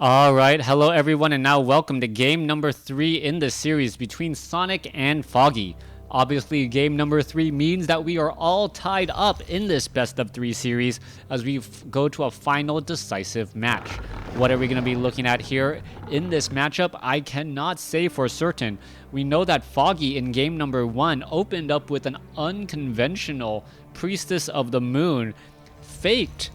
Alright, hello everyone, and now welcome to game number 3 in the series between Sonik and Foggy. Obviously, game number 3 means that we are all tied up in this best of 3 series as we go to a final decisive match. What are we going to be looking at here in this matchup? I cannot say for certain. We know that Foggy in game number 1 opened up with an unconventional Priestess of the Moon, faked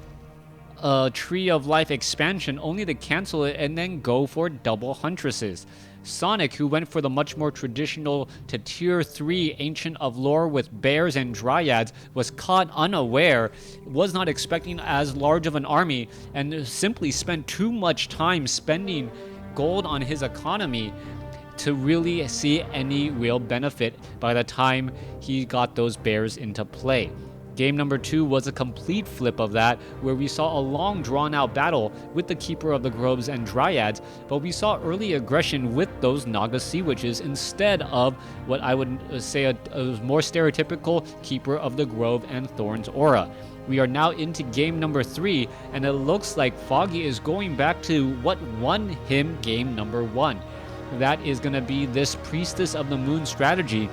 a Tree of Life expansion only to cancel it and then go for double Huntresses. Sonik, who went for the much more traditional to tier 3 Ancient of Lore with bears and dryads, was caught unaware, was not expecting as large of an army, and simply spent too much time spending gold on his economy to really see any real benefit by the time he got those bears into play. Game number 2 was a complete flip of that, where we saw a long drawn-out battle with the Keeper of the Groves and Dryads, but we saw early aggression with those Naga Sea Witches instead of what I would say a more stereotypical Keeper of the Grove and Thorns aura. We are now into game number 3, and it looks like Foggy is going back to what won him game number 1. That is going to be this Priestess of the Moon strategy.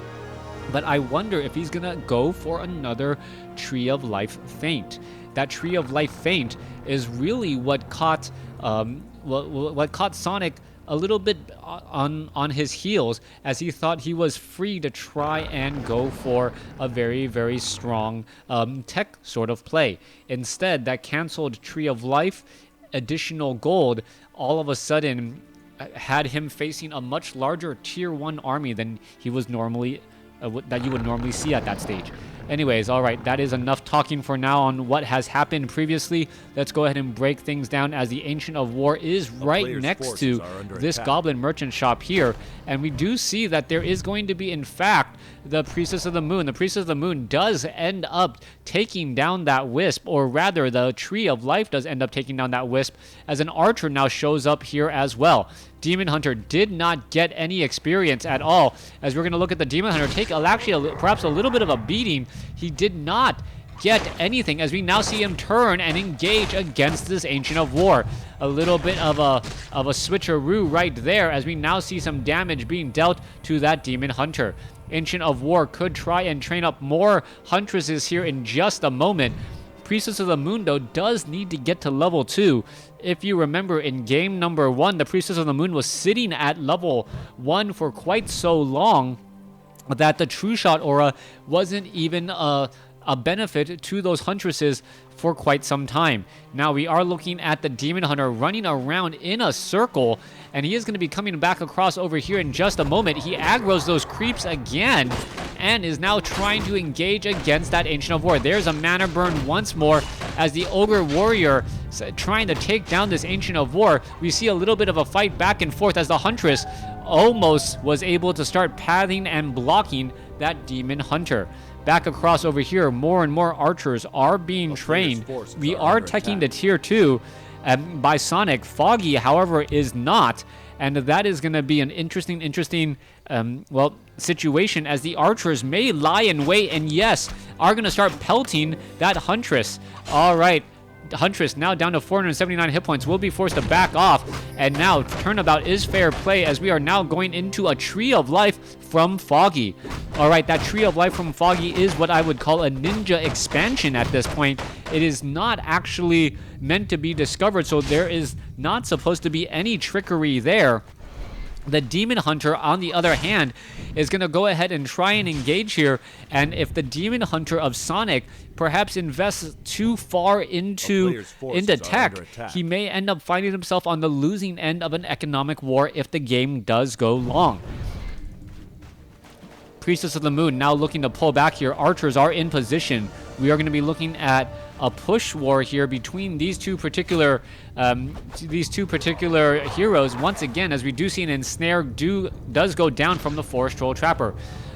But I wonder if he's gonna go for another Tree of Life feint. That Tree of Life feint is really what caught Sonik a little bit on his heels, as he thought he was free to try and go for a very, very strong tech sort of play. Instead, that canceled Tree of Life, additional gold, all of a sudden had him facing a much larger tier 1 army than he was normally that you would normally see at that stage. Anyways, alright, that is enough talking for now on what has happened previously. Let's go ahead and break things down, as the Ancient of War is right next to this Goblin Merchant shop here. And we do see that there is going to be, in fact, the Priestess of the Moon. The Priestess of the Moon does end up taking down that Wisp, or rather, the Tree of Life does end up taking down that Wisp, as an Archer now shows up here as well. Demon Hunter did not get any experience at all, as we're going to look at the Demon Hunter take perhaps a little bit of a beating. He did not get anything, as we now see him turn and engage against this Ancient of War. A little bit of a switcheroo right there, as we now see some damage being dealt to that Demon Hunter. Ancient of War could try and train up more Huntresses here in just a moment. Priestess of the Moon, though, does need to get to level 2. If you remember, in game number 1, the Priestess of the Moon was sitting at level 1 for quite so long that the True Shot aura wasn't even a benefit to those Huntresses for quite some time. Now we are looking at the Demon Hunter running around in a circle, and he is going to be coming back across over here in just a moment. He aggroes those creeps again and is now trying to engage against that Ancient of War. There's a mana burn once more, as the Ogre Warrior trying to take down this Ancient of War. We see a little bit of a fight back and forth, as the Huntress almost was able to start pathing and blocking that Demon Hunter. Back across over here, more and more archers are being trained. We are teching to tier 2 by Sonik. Foggy, however, is not, and that is going to be an interesting situation, as the archers may lie in wait and, yes, are going to start pelting that Huntress. All right. Huntress now down to 479 hit points, will be forced to back off, and now turnabout is fair play, as we are now going into a Tree of Life from Foggy. Alright, that Tree of Life from Foggy is what I would call a ninja expansion at this point. It is not actually meant to be discovered, so there is not supposed to be any trickery there. The Demon Hunter, on the other hand, is going to go ahead and try and engage here, and if the Demon Hunter of Sonik perhaps invests too far into tech, he may end up finding himself on the losing end of an economic war if the game does go long. Priestess of the Moon now looking to pull back here. Archers are in position. We are going to be looking at a push war here between these two particular heroes once again, as we do see an ensnare does go down from the Forest Troll Trapper.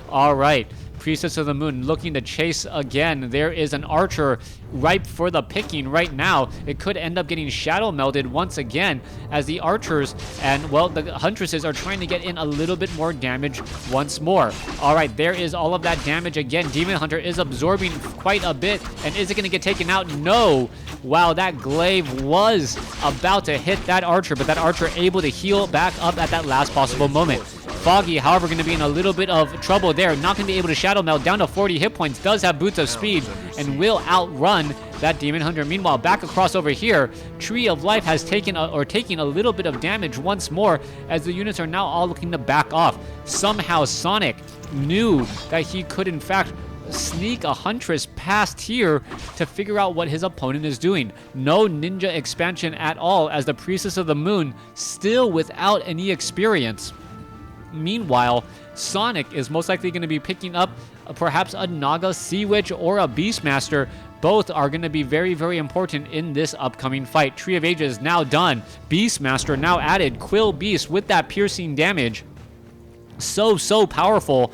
All right, Priestess of the Moon looking to chase again. There is an archer ripe for the picking right now. It could end up getting shadow melded once again as the archers and, well, the huntresses are trying to get in a little bit more damage once more. All right, there is all of that damage again. Demon Hunter is absorbing quite a bit, and is it going to get taken out? No. Wow, that glaive was about to hit that archer, but that archer able to heal back up at that last possible moment. Foggy, however, going to be in a little bit of trouble there. Not going to be able to shadow meld, down to 40 hit points. Does have boots of speed and will outrun that Demon Hunter. Meanwhile, back across over here, Tree of Life has taken taking a little bit of damage once more as the units are now all looking to back off. Somehow Sonik knew that he could in fact sneak a Huntress past here to figure out what his opponent is doing. No ninja expansion at all as the Priestess of the Moon still without any experience. Meanwhile, Sonik is most likely going to be picking up perhaps a Naga Sea Witch or a Beastmaster. Both are going to be very, very important in this upcoming fight. Tree of Ages now done. Beastmaster now added. Quill Beast with that piercing damage. So powerful,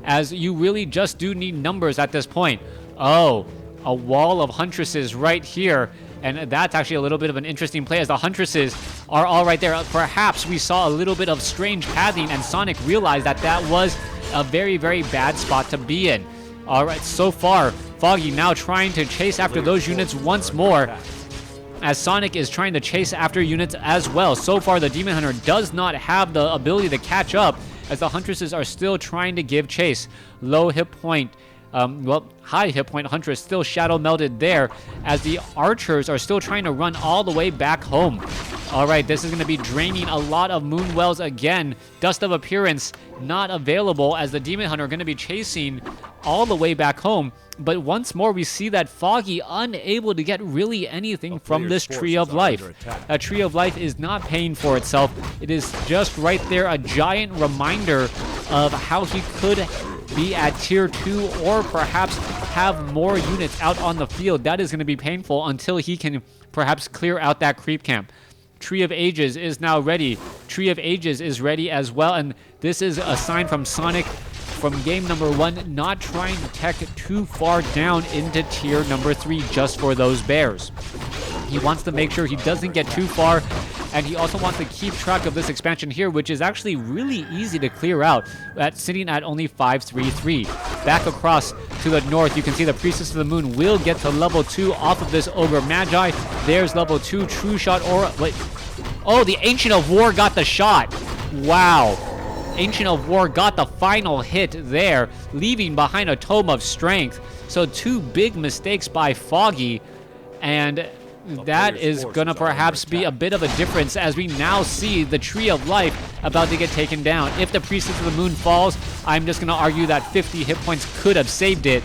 as you really just do need numbers at this point. Oh, a wall of Huntresses right here. And that's actually a little bit of an interesting play as the Huntresses are all right there. Perhaps we saw a little bit of strange pathing and Sonik realized that that was a very, very bad spot to be in. All right, so far, Foggy now trying to chase after those units once more as Sonik is trying to chase after units as well. So far, the Demon Hunter does not have the ability to catch up as the Huntresses are still trying to give chase. Low hit point. High hit point Huntress still shadow melded there as the archers are still trying to run all the way back home. All right, this is going to be draining a lot of moon wells again. Dust of Appearance not available as the Demon Hunter are going to be chasing all the way back home. But once more, we see that Foggy unable to get really anything from this Tree of Life. A Tree of Life is not paying for itself. It is just right there, a giant reminder of how he could be at tier 2 or perhaps have more units out on the field. That is going to be painful until he can perhaps clear out that creep camp. Tree of Ages is now ready. Tree of Ages is ready as well, and this is a sign from Sonik from game number 1, not trying to tech too far down into tier number 3 just for those bears. He wants to make sure he doesn't get too far, and he also wants to keep track of this expansion here, which is actually really easy to clear out, sitting at only 533. Back across to the north, you can see the Priestess of the Moon will get to level 2 off of this Ogre Magi. There's level 2 True Shot Aura. Wait. Oh, the Ancient of War got the shot. Wow. Ancient of War got the final hit there, leaving behind a Tome of Strength. So 2 big mistakes by Foggy, and that is going to perhaps be a bit of a difference as we now see the Tree of Life about to get taken down. If the Priestess of the Moon falls, I'm just going to argue that 50 hit points could have saved it.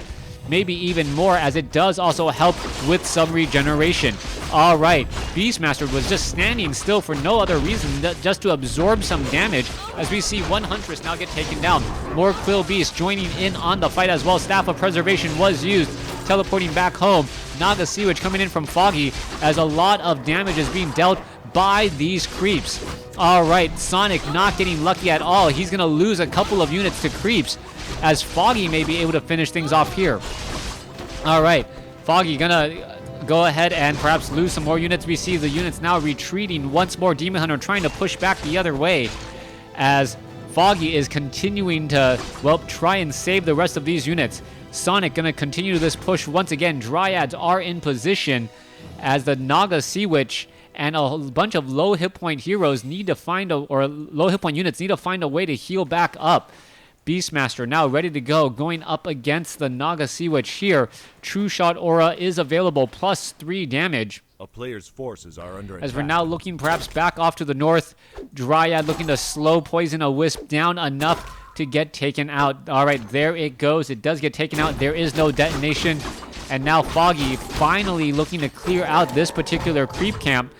Maybe even more, as it does also help with some regeneration. All right, Beastmaster was just standing still for no other reason just to absorb some damage as we see one Huntress now get taken down. More Quill Beast joining in on the fight as well. Staff of Preservation was used, teleporting back home. Naga Sea Witch coming in from Foggy as a lot of damage is being dealt by these creeps. All right, Sonik not getting lucky at all. He's going to lose a couple of units to creeps as Foggy may be able to finish things off here. All right, Foggy gonna go ahead and perhaps lose some more units. We see the units now retreating once more. Demon Hunter trying to push back the other way as Foggy is continuing to, well, try and save the rest of these units. Sonik gonna continue this push once again. Dryads are in position as the Naga Sea Witch and a bunch of low hit point heroes need to find low hit point units need to find a way to heal back up. Beastmaster now ready to go, going up against the Naga Sea Witch here. True Shot Aura is available, +3 damage. A player's forces are under attack. As we're now looking perhaps back off to the north, Dryad looking to slow poison a Wisp down enough to get taken out. All right, there it goes. It does get taken out. There is no detonation. And now Foggy finally looking to clear out this particular creep camp.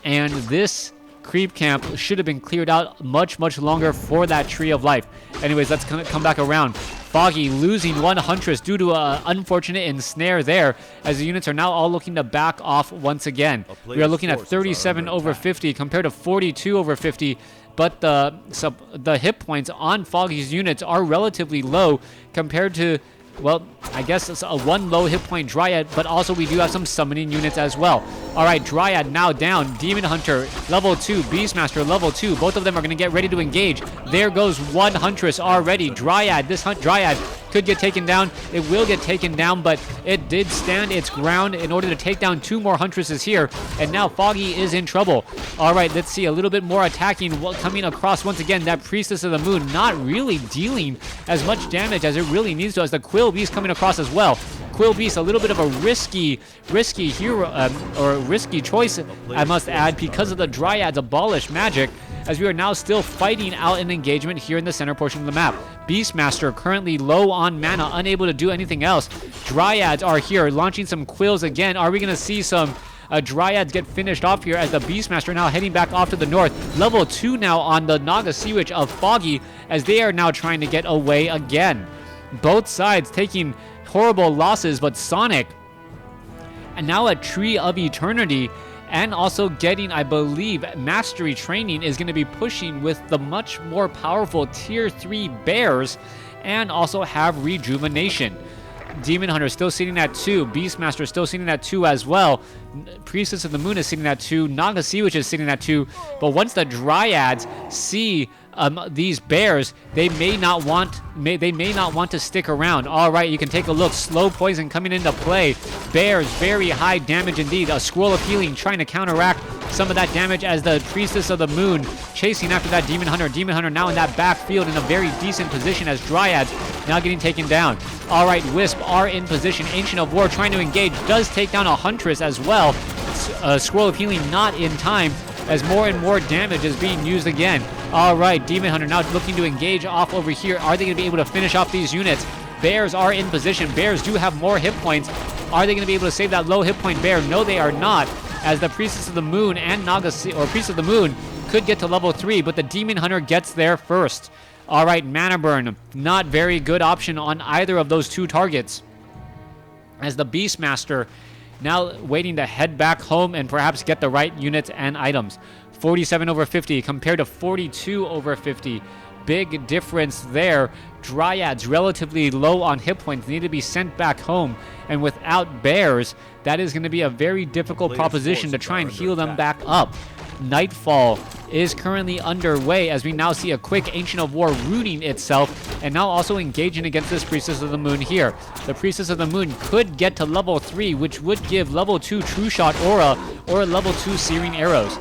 And this creep camp should have been cleared out much longer for that Tree of Life. Anyways, let's come back around. Foggy losing one Huntress due to an unfortunate ensnare there, as the units are now all looking to back off once again. We are looking at 37 over 50 compared to 42 over 50, but the hit points on Foggy's units are relatively low compared to, well, I guess it's a one low hit point Dryad, but also we do have some summoning units as well. All right, Dryad now down. Demon Hunter, level 2. Beastmaster, level 2. Both of them are going to get ready to engage. There goes one Huntress already. Dryad, Dryad could get taken down. It will get taken down, but it did stand its ground in order to take down 2 more Huntresses here, and now Foggy is in trouble. All right, let's see a little bit more attacking coming across once again. That Priestess of the Moon not really dealing as much damage as it really needs to, as the Quill Beast coming across as well. Quill Beast, a little bit of a risky hero, or risky choice, I must add, because of the Dryad's abolish magic, as we are now still fighting out an engagement here in the center portion of the map. Beastmaster currently low on mana, unable to do anything else. Dryads are here, launching some Quills again. Are we going to see some Dryads get finished off here, as the Beastmaster now heading back off to the north? Level 2 now on the Naga Sea Witch of Foggy, as they are now trying to get away again. Both sides taking horrible losses, but Sonik, and now a Tree of Eternity, and also getting, I believe, Mastery Training, is going to be pushing with the much more powerful Tier 3 Bears, and also have Rejuvenation. Demon Hunter still sitting at 2. Beastmaster still sitting at 2 as well. Priestess of the Moon is sitting at 2. Naga Sea Witch is sitting at 2. But once the Dryads see these bears, they may not want to stick around. All right, you can take a look. Slow poison coming into play. Bears, very high damage indeed. A Scroll of Healing trying to counteract some of that damage, as the Priestess of the Moon chasing after that Demon Hunter. Demon Hunter now in that backfield in a very decent position, as Dryads now getting taken down. All right, Wisp are in position. Ancient of War trying to engage, does take down a Huntress as well. Scroll of Healing not in time, as more and more damage is being used again. All right, Demon Hunter now looking to engage off over here. Are they going to be able to finish off these units? Bears are in position. Bears do have more hit points. Are they going to be able to save that low hit point bear? No, they are not, as the Priestess of the Moon and Priest of the Moon could get to level 3, but the Demon Hunter gets there first. All right, Mana Burn, not very good option on either of those two targets, as the Beastmaster now waiting to head back home and perhaps get the right units and items. 47 over 50 compared to 42 over 50. Big difference there. Dryads relatively low on hit points, need to be sent back home, and without bears, that is going to be a very difficult proposition to try and heal them back up. Nightfall is currently underway, as we now see a quick Ancient of War rooting itself, and now also engaging against this Priestess of the Moon here. The Priestess of the Moon could get to level 3, which would give level 2 True Shot Aura or level 2 Searing Arrows.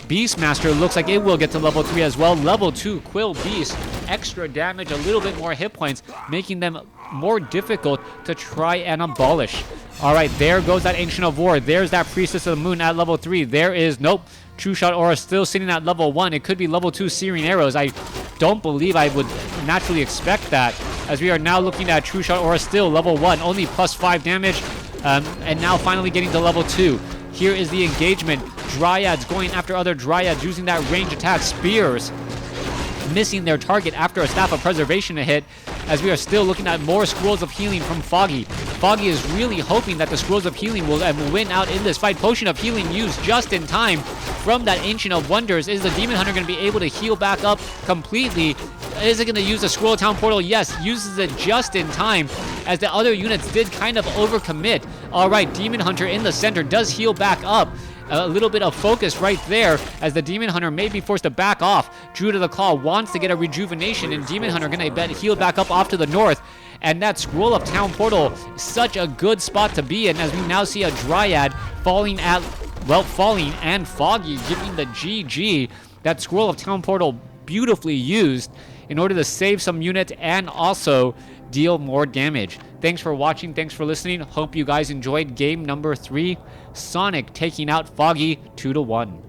Beastmaster looks like it will get to level 3 as well. Level 2 Quill Beast, extra damage, a little bit more hit points, making them more difficult to try and abolish. All right, there goes that Ancient of War. There's that Priestess of the Moon at level 3. There is, nope, True Shot Aura still sitting at level 1. It could be level 2 Searing Arrows. I don't believe I would naturally expect that, as we are now looking at True Shot Aura still level 1, only plus 5 damage, and now finally getting to level 2. Here is the engagement. Dryads going after other Dryads, using that range attack. Spears missing their target after a Staff of Preservation to hit, as we are still looking at more Scrolls of Healing from Foggy. Foggy is really hoping that the Scrolls of Healing will win out in this fight. Potion of Healing used just in time from that Ancient of Wonders. Is the Demon Hunter going to be able to heal back up completely? Is it going to use the Scroll Town Portal? Yes, uses it just in time, as the other units did kind of overcommit. All right, Demon Hunter in the center does heal back up. A little bit of focus right there, as the Demon Hunter may be forced to back off. Druid of the Claw wants to get a rejuvenation, and Demon Hunter going to heal back up off to the north. And that Scroll of Town Portal, such a good spot to be in, as we now see a Dryad falling and Foggy giving the GG. That Scroll of Town Portal beautifully used in order to save some units and also deal more damage. Thanks for watching. Thanks for listening. Hope you guys enjoyed game number 3. Sonik taking out Foggy 2-1.